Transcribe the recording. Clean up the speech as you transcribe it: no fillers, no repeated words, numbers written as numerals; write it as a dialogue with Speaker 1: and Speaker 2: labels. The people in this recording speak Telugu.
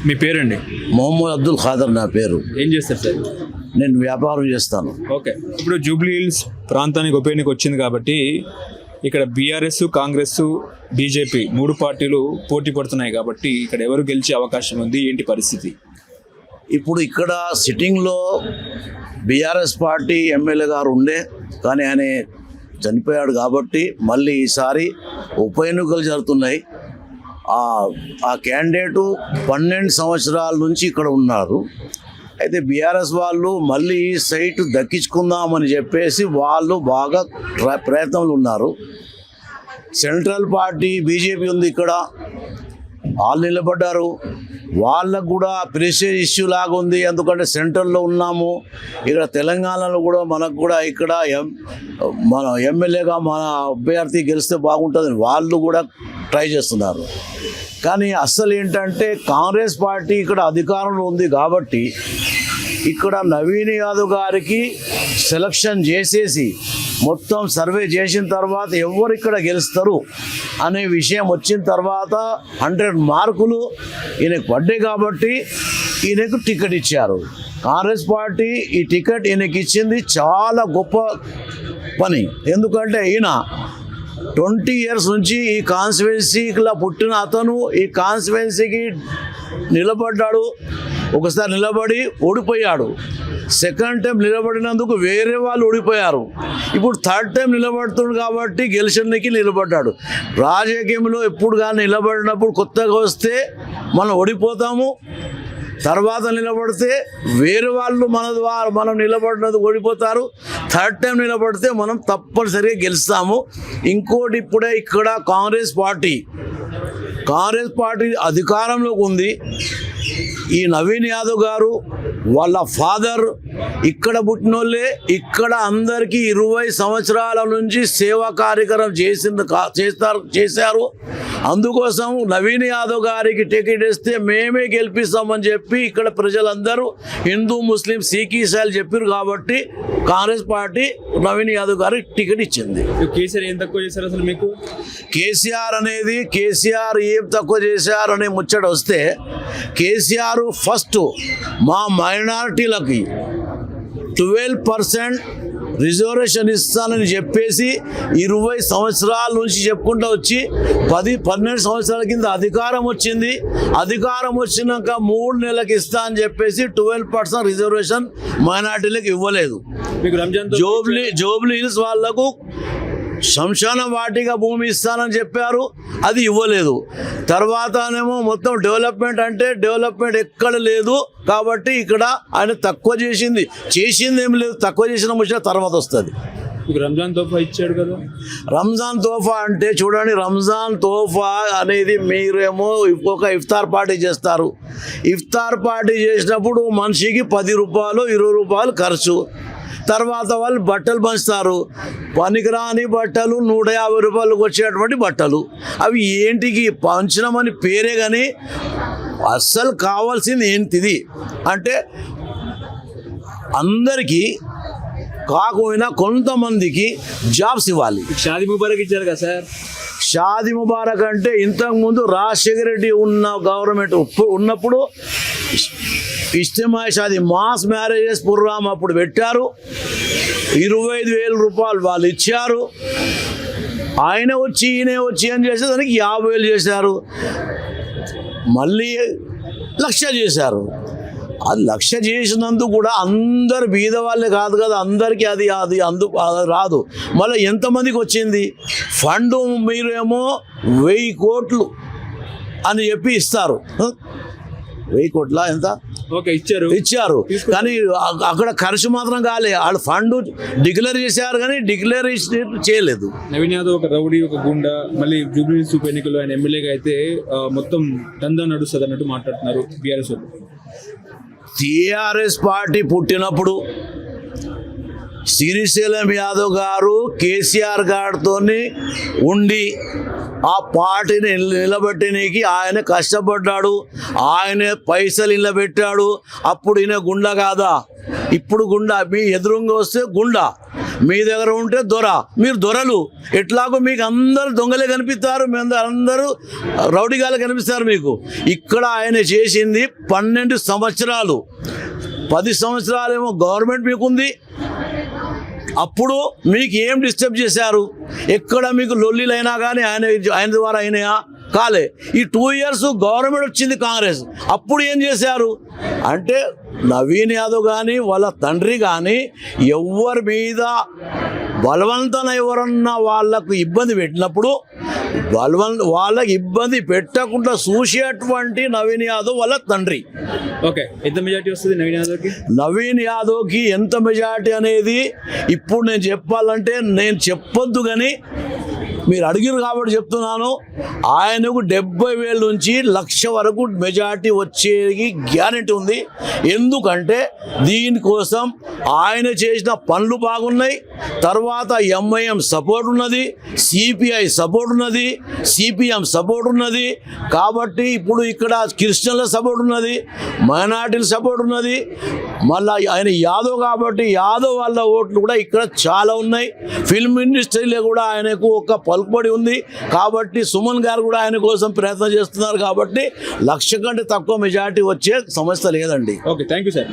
Speaker 1: మీ పేరండి?
Speaker 2: మొహమ్మద్ అబ్దుల్ ఖాదర్ నా పేరు.
Speaker 1: ఏం చేస్తారు సార్?
Speaker 2: నేను వ్యాపారం చేస్తాను.
Speaker 1: ఓకే, ఇప్పుడు జూబ్లీ హిల్స్ ప్రాంతానికి ఉప ఎన్నిక వచ్చింది కాబట్టి ఇక్కడ బీఆర్ఎస్, కాంగ్రెస్, బీజేపీ 3 పార్టీలు పోటీ పడుతున్నాయి కాబట్టి ఇక్కడ ఎవరు గెలిచే అవకాశం ఉంది, ఏంటి పరిస్థితి?
Speaker 2: ఇప్పుడు ఇక్కడ సిట్టింగ్లో బీఆర్ఎస్ పార్టీ ఎమ్మెల్యే గారు ఉండే, కానీ ఆయన చనిపోయాడు కాబట్టి మళ్ళీ ఈసారి ఉప ఎన్నికలు జరుగుతున్నాయి. ఆ క్యాండిడేటు 12 సంవత్సరాల నుంచి ఇక్కడ ఉన్నారు. అయితే బీఆర్ఎస్ వాళ్ళు మళ్ళీ ఈ సైట్ దక్కించుకుందామని చెప్పేసి వాళ్ళు బాగా ప్రయత్నంలో ఉన్నారు. సెంట్రల్ పార్టీ బీజేపీ ఉంది ఇక్కడ, వాళ్ళు నిలబడ్డారు. వాళ్ళకు కూడా ప్రెషర్ ఇష్యూ లాగా ఉంది, ఎందుకంటే సెంట్రల్లో ఉన్నాము. ఇక్కడ తెలంగాణలో కూడా మనకు కూడా ఇక్కడ మన ఎమ్మెల్యేగా మన అభ్యర్థి గెలిస్తే బాగుంటుందని వాళ్ళు కూడా ట్రై చేస్తున్నారు. కానీ అసలు ఏంటంటే కాంగ్రెస్ పార్టీ ఇక్కడ అధికారంలో ఉంది కాబట్టి ఇక్కడ నవీన్ యాదవ్ గారికి సెలక్షన్ చేసేసి మొత్తం సర్వే చేసిన తర్వాత ఎవరు ఇక్కడ గెలుస్తారు అనే విషయం వచ్చిన తర్వాత 100 మార్కులు ఈయనకు పడ్డాయి కాబట్టి ఈయనకు టికెట్ ఇచ్చారు. కాంగ్రెస్ పార్టీ ఈ టికెట్ ఈయనకి ఇచ్చింది చాలా గొప్ప పని. ఎందుకంటే ఈయన 20 ఇయర్స్ నుంచి ఈ కాన్స్టిట్యున్సీలో పుట్టిన అతను ఈ కాన్స్టిట్యున్సీకి నిలబడ్డాడు. ఒకసారి నిలబడి ఓడిపోయాడు, సెకండ్ టైం నిలబడినందుకు వేరే వాళ్ళు ఓడిపోయారు. ఇప్పుడు థర్డ్ టైం నిలబడుతుంది కాబట్టి గెలిచడానికి నిలబడ్డాడు. రాజకీయంలో ఎప్పుడు కానీ నిలబడినప్పుడు కొత్తగా వస్తే మనం ఓడిపోతాము, తర్వాత నిలబడితే వేరే వాళ్ళు మనం నిలబడినందుకు ఓడిపోతారు, థర్డ్ టైం నిలబడితే మనం తప్పనిసరిగా గెలుస్తాము. ఇంకోటి ఇప్పుడే ఇక్కడ కాంగ్రెస్ పార్టీ అధికారంలోకి ఉంది. ఈ నవీన్ యాదవ్ గారు వాళ్ళ ఫాదర్ ఇక్కడ పుట్టినోళ్ళే, ఇక్కడ అందరికీ 20 సంవత్సరాల నుంచి సేవా కార్యక్రమం చేశారు. అందుకోసం నవీన్ యాదవ్ గారికి టికెట్ ఇస్తే మేమే గెలిపిస్తామని చెప్పి ఇక్కడ ప్రజలందరూ హిందూ, ముస్లిం, సిక్, ఈసాయిలు చెప్పారు కాబట్టి కాంగ్రెస్ పార్టీ నవీన్ యాదవ్ గారికి టికెట్ ఇచ్చింది.
Speaker 1: కేసీఆర్ ఏం తక్కువ చేశారు అసలు మీకు?
Speaker 2: కేసీఆర్ ఏం తక్కువ చేశారు అనే ముచ్చట వస్తే, కేసీఆర్ ఫస్ట్ మా మైనారిటీలకి 12% రిజర్వేషన్ ఇస్తానని చెప్పేసి 20 సంవత్సరాల నుంచి చెప్పుకుంటూ వచ్చి 12 సంవత్సరాల కింద అధికారం వచ్చింది. అధికారం వచ్చినాక 3 నెలలకు ఇస్తా అని చెప్పేసి 12% రిజర్వేషన్ మైనారిటీలకు ఇవ్వలేదు. జూబ్లీ హిల్స్ వాళ్లకు శ్మశాన వాటిగా భూమి ఇస్తానని చెప్పారు, అది ఇవ్వలేదు. తర్వాతనేమో మొత్తం డెవలప్మెంట్ అంటే డెవలప్మెంట్ ఎక్కడ లేదు కాబట్టి ఇక్కడ ఆయన తక్కువ చేసింది ఏం లేదు, తక్కువ చేసిన ముచ్చట తర్వాత వస్తుంది.
Speaker 1: రంజాన్ తోఫా ఇచ్చాడు కదా.
Speaker 2: రంజాన్ తోఫా అంటే చూడండి, రంజాన్ తోఫా అనేది మీరేమో ఒక ఇఫ్తార్ పార్టీ చేస్తారు. ఇఫ్తార్ పార్టీ చేసినప్పుడు మనిషికి 10 రూపాయలు 20 రూపాయలు ఖర్చు. తర్వాత వాళ్ళు బట్టలు పంచుతారు, పనికిరాని బట్టలు 150 రూపాయలకు వచ్చేటువంటి బట్టలు. అవి ఏంటికి పంచడమని పేరే కానీ అస్సలు కావాల్సింది ఏంటిది అంటే అందరికీ కాకపోయినా కొంతమందికి జాబ్స్ ఇవ్వాలి.
Speaker 1: షాదీ ముబారక్ ఇచ్చారు కదా సార్.
Speaker 2: షాదీ ముబారక్ అంటే ఇంతకుముందు రాజశేఖర రెడ్డి ఉన్న గవర్నమెంట్ ఉన్నప్పుడు ఇజ్తిమాయి షాదీ మాస్ మ్యారేజెస్ ప్రోగ్రామ్ అప్పుడు పెట్టారు. 25,000 రూపాయలు వాళ్ళు ఇచ్చారు. ఈయన వచ్చి అని చేసేదానికి 50,000 చేశారు. మళ్ళీ 1,00,000 చేశారు. అది 1,00,000 చేసినందుకు కూడా అందరు బీద వాళ్ళే కాదు కదా, అందరికీ అది రాదు. మళ్ళీ ఎంతమందికి వచ్చింది ఫండ్? మీరేమో 1000 కోట్లు అని చెప్పి ఇస్తారు. 1000 కోట్ల ఎంత ఇచ్చారు కానీ అక్కడ ఖర్చు మాత్రం కాలే. వాళ్ళు ఫండ్ డిక్లేర్ చేశారు కానీ డిక్లేర్ చేయలేదు.
Speaker 1: నవీన్ యాదవ్ ఒక రౌడీ, ఒక గుండా, మళ్ళీ జూబ్లీ హిల్స్ ఉప ఎన్నికల్లో ఆయన ఎమ్మెల్యేగా అయితే మొత్తం దందా నడుస్తుంది అన్నట్టు మాట్లాడుతున్నారు బీఆర్ఎస్ వాళ్ళు.
Speaker 2: టీఆర్ఎస్ పార్టీ పుట్టినప్పుడు శ్రీశైలం యాదవ్ గారు కేసీఆర్ గారితో ఉండి ఆ పార్టీని నిలబెట్టడానికి ఆయన కష్టపడ్డాడు, ఆయనే పైసలు నిలబెట్టాడు. అప్పుడు ఈయన గుండా కాదా? ఇప్పుడు గుండా. మీ ఎదురుగా వస్తే గుండా, మీ దగ్గర ఉంటే దొర. మీరు దొరలు. ఎట్లాగో మీకు అందరూ దొంగలే కనిపిస్తారు, మీ అందరూ రౌడీగాలు కనిపిస్తారు మీకు. ఇక్కడ ఆయన చేసింది 12 సంవత్సరాలు. 10 సంవత్సరాలేమో గవర్నమెంట్ మీకుంది. అప్పుడు మీకు ఏం డిస్టర్బ్ చేశారు? ఎక్కడ మీకు లొల్లిలైనా కానీ ఆయన ద్వారా అయినాయా? కాలే. ఈ 2 ఇయర్స్ గవర్నమెంట్ వచ్చింది కాంగ్రెస్, అప్పుడు ఏం చేశారు అంటే నవీన్ యాదవ్ కానీ వాళ్ళ తండ్రి కానీ ఎవరి మీద బలవంతం ఎవరన్నా వాళ్ళకు ఇబ్బంది పెట్టినప్పుడు వాళ్ళకి ఇబ్బంది పెట్టకుండా చూసేటువంటి నవీన్ యాదవ్ వాళ్ళ తండ్రి.
Speaker 1: ఓకే, ఎంత మెజార్టీ వస్తుంది నవీన్ యాదవ్కి?
Speaker 2: నవీన్ యాదవ్కి ఎంత మెజార్టీ అనేది ఇప్పుడు నేను చెప్పాలంటే నేను చెప్పొద్దు, కానీ మీరు అడిగిరు కాబట్టి చెప్తున్నాను. ఆయనకు 70,000 నుంచి 1,00,000 వరకు మెజార్టీ వచ్చేది గ్యారెంటీ ఉంది. ఎందుకంటే దీనికోసం ఆయన చేసిన పనులు బాగున్నాయి. తర్వాత ఎంఐఎం సపోర్ట్ ఉన్నది, సిపిఐ సపోర్ట్ ఉన్నది, సిపిఎం సపోర్ట్ ఉన్నది. కాబట్టి ఇప్పుడు ఇక్కడ క్రిస్టియన్ల సపోర్ట్ ఉన్నది, మైనార్టీల సపోర్ట్ ఉన్నది. మళ్ళీ ఆయన యాదవ్ కాబట్టి యాదవ్ వాళ్ళ ఓట్లు కూడా ఇక్కడ చాలా ఉన్నాయి. ఫిల్మ్ ఇండస్ట్రీలో కూడా ఆయనకు ఒక పలుకుబడి ఉంది. కాబట్టి సుమన్ గారు కూడా ఆయన కోసం ప్రయత్నం చేస్తున్నారు. కాబట్టి 1,00,000 కంటే తక్కువ మెజార్టీ వచ్చే సమస్య లేదండి.
Speaker 1: Okay, thank you sir.